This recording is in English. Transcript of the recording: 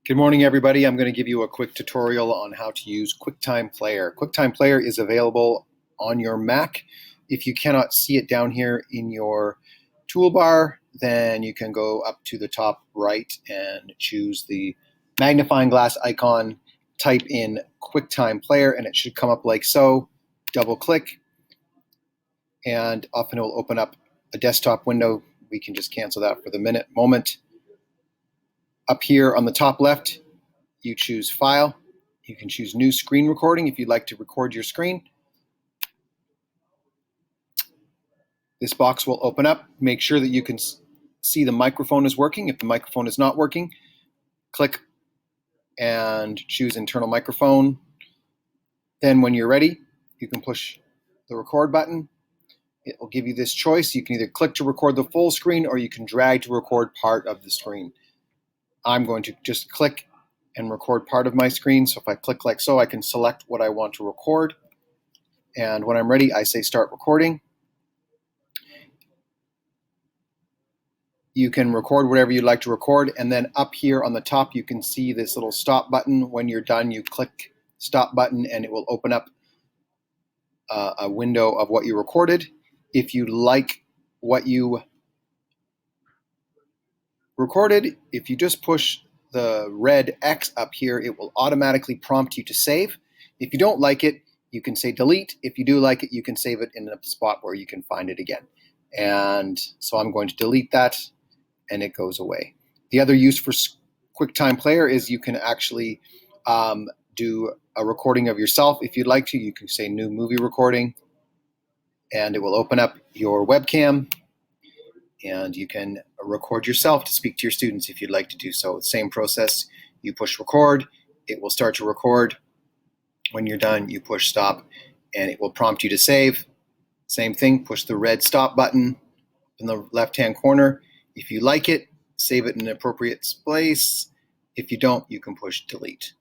Good morning, everybody. I'm going to give you a quick tutorial on how to use QuickTime Player. QuickTime Player is available on your Mac. If you cannot see it down here in your toolbar, then you can go up to the top right and choose the magnifying glass icon, type in QuickTime Player, and it should come up like so. Double click, and often it will open up a desktop window. We can just cancel that for the moment. Up here on the top left, you choose File. You can choose New Screen Recording if you'd like to record your screen. This box will open up. Make sure that you can see the microphone is working. If the microphone is not working, click and choose Internal Microphone. Then when you're ready, you can push the record button. It will give you this choice. You can either click to record the full screen or you can drag to record part of the screen. I'm going to just click and record part of my screen. So if I click like so, I can select what I want to record. And when I'm ready, I say start recording. You can record whatever you'd like to record. And then up here on the top, you can see this little stop button. When you're done, you click stop button and it will open up a window of what you recorded. If you like what you recorded, if you just push the red X up here, it will automatically prompt you to save. If you don't like it, you can say delete. If you do like it, you can save it in a spot where you can find it again. And so I'm going to delete that, and it goes away. The other use for QuickTime Player is you can actually do a recording of yourself. If you'd like to, you can say new movie recording, and it will open up your webcam, and you can record yourself to speak to your students if you'd like to do so. Same process. You push record, it will start to record. When you're done, you push stop, and it will prompt you to save. Same thing, push the red stop button in the left-hand corner. If you like it, save it in an appropriate place. If you don't, you can push delete.